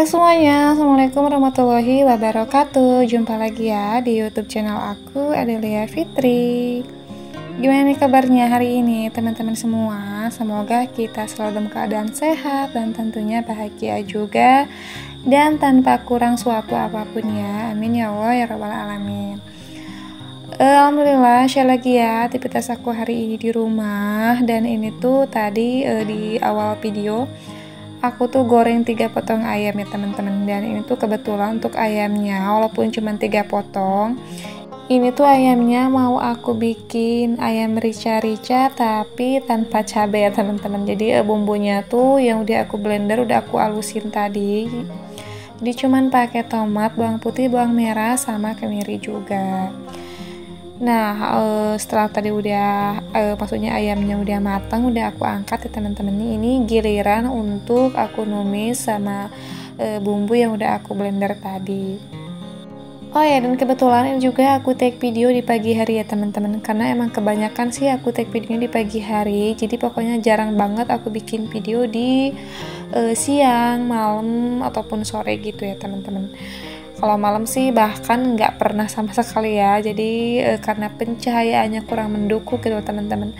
Hai semuanya, Assalamualaikum warahmatullahi wabarakatuh. Jumpa lagi ya di YouTube channel aku, Adelia Fitri. Gimana nih kabarnya hari ini teman-teman semua? Semoga kita selalu dalam keadaan sehat dan tentunya bahagia juga, dan tanpa kurang suatu apapun ya. Amin ya Allah ya rabbal alamin. Alhamdulillah, share lagi ya aktivitas aku hari ini di rumah. Dan ini tuh tadi di awal video aku tuh goreng 3 potong ayam ya teman-teman. Dan ini tuh kebetulan untuk ayamnya walaupun cuma 3 potong, ini tuh ayamnya mau aku bikin ayam rica-rica tapi tanpa cabai ya teman-teman. Jadi bumbunya tuh yang udah aku blender, udah aku halusin tadi. Jadi cuman pakai tomat, bawang putih, bawang merah sama kemiri juga. Nah, setelah tadi udah maksudnya ayamnya udah matang, udah aku angkat ya teman-teman. Ini giliran untuk aku numis sama bumbu yang udah aku blender tadi. Oh ya, dan kebetulan ini juga aku take video di pagi hari ya teman-teman, karena emang kebanyakan sih aku take videonya di pagi hari. Jadi pokoknya jarang banget aku bikin video di siang, malam ataupun sore gitu ya teman-teman. Kalau malam sih bahkan nggak pernah sama sekali ya. Jadi karena pencahayaannya kurang mendukung gitu teman-teman.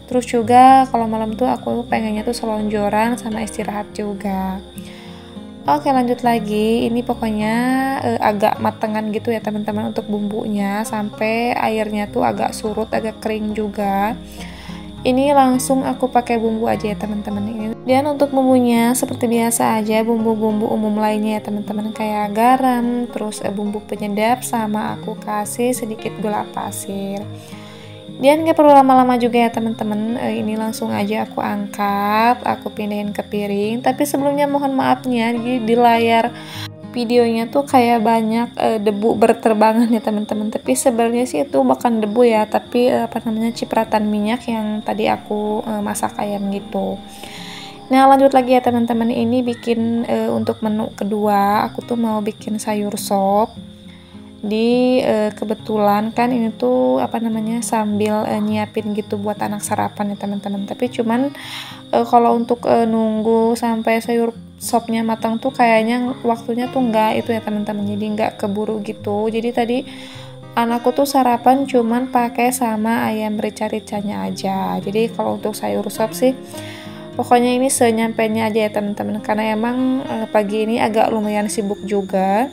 Terus juga kalau malam tuh aku pengennya tuh selonjoran sama istirahat juga. Oke, lanjut lagi. Ini pokoknya agak matengan gitu ya teman-teman untuk bumbunya, sampai airnya tuh agak surut, agak kering juga. Ini langsung aku pakai bumbu aja ya teman-teman ini. Dan untuk bumbunya seperti biasa aja, bumbu-bumbu umum lainnya ya teman-teman, kayak garam, terus bumbu penyedap, sama aku kasih sedikit gula pasir. Dan gak perlu lama-lama juga ya teman-teman. Ini langsung aja aku angkat, aku pindahin ke piring. Tapi sebelumnya mohon maafnya, di layar videonya tuh kayak banyak debu berterbangan ya teman-teman. Tapi sebenarnya sih itu bukan debu ya, tapi cipratan minyak yang tadi aku masak ayam gitu. Nah, lanjut lagi ya teman-teman. Ini bikin untuk menu kedua, aku tuh mau bikin sayur sop. Di kebetulan kan ini tuh sambil nyiapin gitu buat anak sarapan ya teman-teman. Tapi cuman kalau untuk nunggu sampai sayur sopnya matang tuh kayaknya waktunya tuh enggak itu ya teman-teman, jadi enggak keburu gitu. Jadi tadi anakku tuh sarapan cuman pakai sama ayam rica-ricanya aja. Jadi kalau untuk sayur sop sih pokoknya ini senyampainya aja ya teman-teman, karena emang pagi ini agak lumayan sibuk juga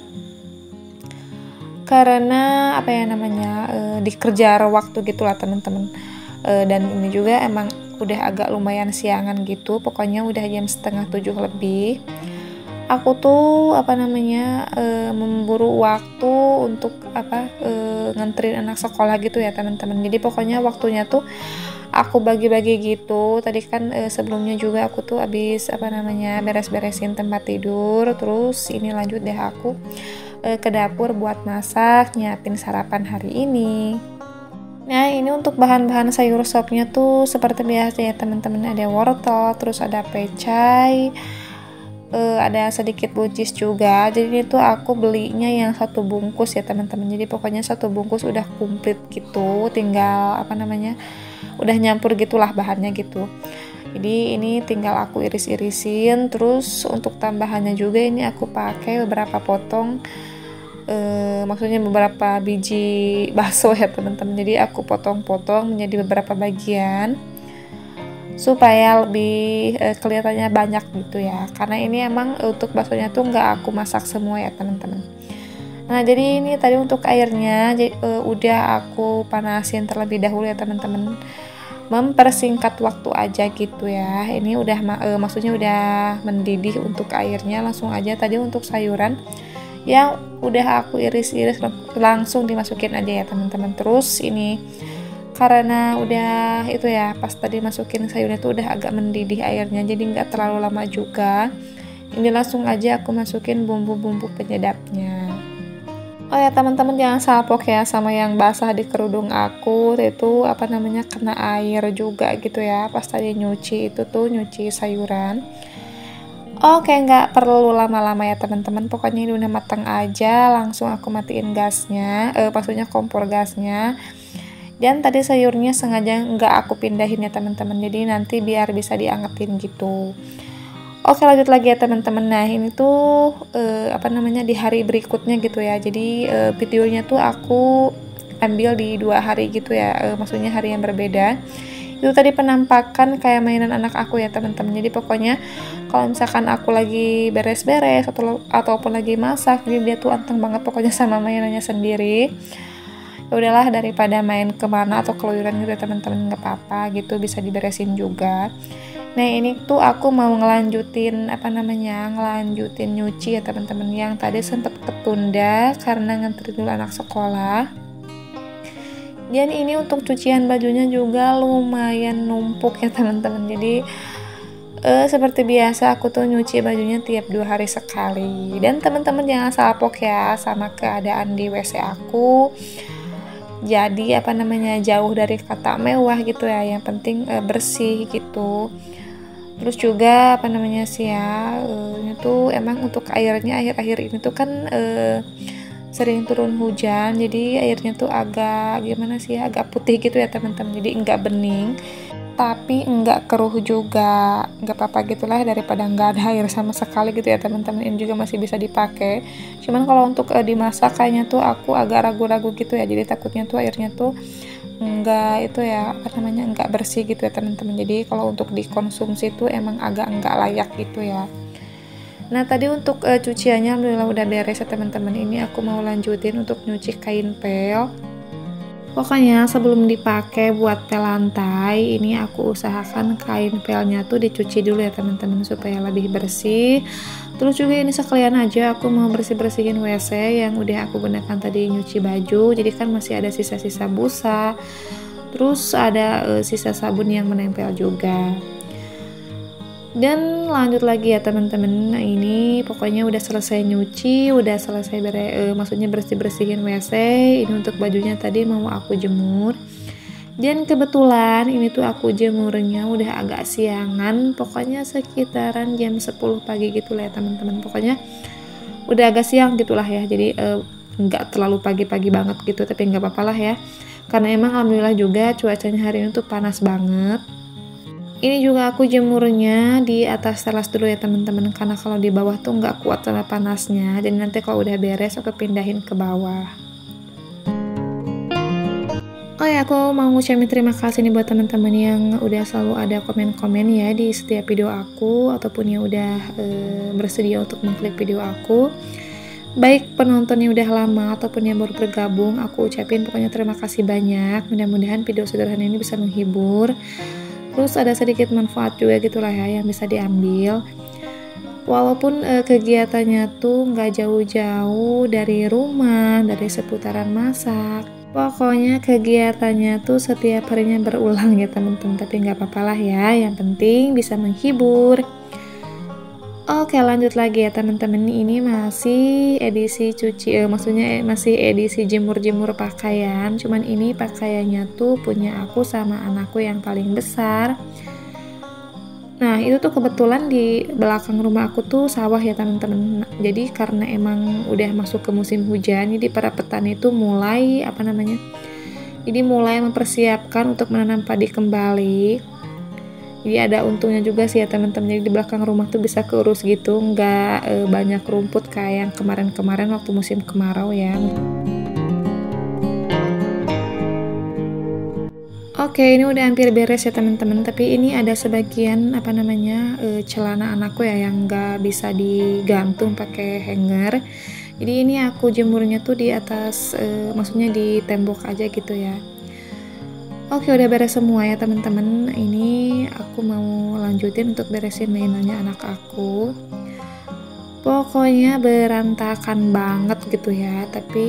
karena dikejar waktu gitulah teman-teman. Dan ini juga emang udah agak lumayan siangan gitu, pokoknya udah jam 6:30 lebih. Aku tuh memburu waktu untuk nganterin anak sekolah gitu ya teman-teman. Jadi pokoknya waktunya tuh aku bagi-bagi gitu. Tadi kan sebelumnya juga aku tuh habis beres-beresin tempat tidur, terus ini lanjut deh aku ke dapur buat masak, nyiapin sarapan hari ini. Nah, ini untuk bahan-bahan sayur sopnya tuh seperti biasa ya teman-teman, ada wortel, terus ada pecai, ada sedikit buncis juga. Jadi ini tuh aku belinya yang 1 bungkus ya teman-teman. Jadi pokoknya 1 bungkus udah komplit gitu, tinggal udah nyampur gitulah bahannya gitu. Jadi ini tinggal aku iris-irisin. Terus untuk tambahannya juga ini aku pakai beberapa potong maksudnya beberapa biji bakso ya teman-teman. Jadi aku potong-potong menjadi beberapa bagian supaya lebih kelihatannya banyak gitu ya, karena ini emang untuk baksonya tuh nggak aku masak semua ya teman-teman. Nah, jadi ini tadi untuk airnya udah aku panasin terlebih dahulu ya teman-teman, mempersingkat waktu aja gitu ya. Ini udah maksudnya udah mendidih untuk airnya. Langsung aja tadi untuk sayuran yang udah aku iris-iris langsung dimasukin aja ya teman-teman. Terus ini karena udah itu ya, pas tadi masukin sayurnya tuh udah agak mendidih airnya, jadi nggak terlalu lama juga. Ini langsung aja aku masukin bumbu-bumbu penyedapnya. Oh ya teman-teman, jangan salpok ya sama yang basah di kerudung aku, itu kena air juga gitu ya pas tadi nyuci sayuran. Oke, nggak perlu lama-lama ya teman-teman, pokoknya ini udah matang aja, langsung aku matiin gasnya, maksudnya kompor gasnya. Dan tadi sayurnya sengaja nggak aku pindahin ya teman-teman, jadi nanti biar bisa diangetin gitu. Oke, lanjut lagi ya teman-teman. Nah ini tuh apa namanya, di hari berikutnya gitu ya. Jadi videonya tuh aku ambil di 2 hari gitu ya, maksudnya hari yang berbeda. Itu tadi penampakan kayak mainan anak aku ya teman-teman. Jadi pokoknya kalau misalkan aku lagi beres-beres ataupun lagi masak, jadi dia tuh anteng banget pokoknya sama mainannya sendiri. Ya udahlah, daripada main kemana atau keluyuran gitu ya teman-teman, nggak apa-apa gitu, bisa diberesin juga. Nah ini tuh aku mau ngelanjutin apa namanya, ngelanjutin nyuci ya teman-teman, yang tadi sempet ketunda karena ngantri dulu anak sekolah. Dan ini untuk cucian bajunya juga lumayan numpuk ya teman-teman. Jadi seperti biasa aku tuh nyuci bajunya tiap 2 hari sekali. Dan teman-teman jangan salpok ya sama keadaan di WC aku. Jadi apa namanya, jauh dari kata mewah gitu ya, yang penting bersih gitu. Terus juga apa namanya sih ya, ini tuh emang untuk airnya akhir-akhir ini tuh kan sering turun hujan, jadi airnya tuh agak gimana sih ya, agak putih gitu ya teman-teman. Jadi enggak bening tapi enggak keruh juga, enggak apa-apa gitulah, daripada enggak ada air sama sekali gitu ya teman-teman. Ini juga masih bisa dipakai, cuman kalau untuk dimasak kayaknya tuh aku agak ragu-ragu gitu ya, jadi takutnya tuh airnya tuh enggak itu ya apa namanya, enggak bersih gitu ya teman-teman. Jadi kalau untuk dikonsumsi tuh emang agak enggak layak gitu ya. Nah tadi untuk cuciannya alhamdulillah udah beres ya teman-teman. Ini aku mau lanjutin untuk nyuci kain pel. Pokoknya sebelum dipakai buat pel lantai, ini aku usahakan kain pelnya tuh dicuci dulu ya teman-teman, supaya lebih bersih. Terus juga ini sekalian aja aku mau bersih-bersihin WC yang udah aku gunakan tadi nyuci baju. Jadi kan masih ada sisa-sisa busa, terus ada sisa sabun yang menempel juga. Dan lanjut lagi ya teman-teman. Nah ini pokoknya udah selesai nyuci, udah selesai maksudnya bersih-bersihin WC. Ini untuk bajunya tadi mau aku jemur. Dan kebetulan ini tuh aku jemurnya udah agak siangan, pokoknya sekitaran jam 10 pagi gitu lah ya teman-teman. Pokoknya udah agak siang gitulah ya. Jadi nggak terlalu pagi-pagi banget gitu, tapi nggak apa-apa lah ya. Karena emang alhamdulillah juga cuacanya hari ini tuh panas banget. Ini juga aku jemurnya di atas teras dulu ya teman-teman, karena kalau di bawah tuh nggak kuat sama panasnya. Jadi nanti kalau udah beres aku pindahin ke bawah. Oh ya, aku mau ngucapin terima kasih nih buat teman-teman yang udah selalu ada komen-komen ya di setiap video aku, ataupun yang udah bersedia untuk mengklik video aku. Baik penonton yang udah lama ataupun yang baru bergabung, aku ucapin pokoknya terima kasih banyak. Mudah-mudahan video sederhana ini bisa menghibur. Terus ada sedikit manfaat juga gitulah ya yang bisa diambil. Walaupun kegiatannya tuh nggak jauh-jauh dari rumah, dari seputaran masak. Pokoknya kegiatannya tuh setiap harinya berulang ya teman-teman. Tapi nggak apa-apa lah ya, yang penting bisa menghibur. Oke, lanjut lagi ya teman-teman. Ini masih edisi cuci, maksudnya masih edisi jemur-jemur pakaian. Cuman ini pakaiannya tuh punya aku sama anakku yang paling besar. Nah itu tuh kebetulan di belakang rumah aku tuh sawah ya teman-teman. Jadi karena emang udah masuk ke musim hujan, jadi para petani itu mulai apa namanya, jadi mulai mempersiapkan untuk menanam padi kembali. Jadi ada untungnya juga sih ya teman-teman. Jadi di belakang rumah tuh bisa keurus gitu, nggak banyak rumput kayak yang kemarin-kemarin waktu musim kemarau ya. Oke, ini udah hampir beres ya teman-teman. Tapi ini ada sebagian apa namanya celana anakku ya yang nggak bisa digantung pakai hanger. Jadi ini aku jemurnya tuh di atas, maksudnya di tembok aja gitu ya. Oke, udah beres semua ya teman-teman. Ini aku mau lanjutin untuk beresin mainannya anak aku. Pokoknya berantakan banget gitu ya. Tapi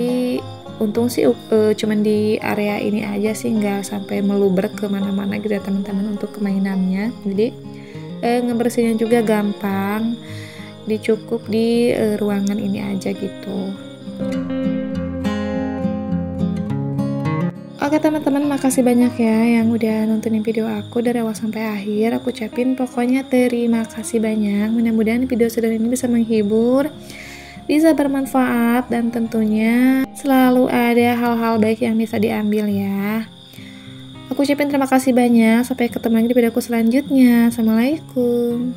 untung sih cuman di area ini aja sih, nggak sampai meluber kemana-mana gitu ya teman-teman untuk kemainannya. Jadi ngebersihinnya juga gampang. Dicukup di ruangan ini aja gitu. Oke teman-teman, makasih banyak ya yang udah nontonin video aku dari awal sampai akhir. Aku ucapin pokoknya terima kasih banyak. Mudah-mudahan video sederhana ini bisa menghibur, bisa bermanfaat, dan tentunya selalu ada hal-hal baik yang bisa diambil ya. Aku ucapin terima kasih banyak. Sampai ketemu lagi di videoku selanjutnya. Assalamualaikum.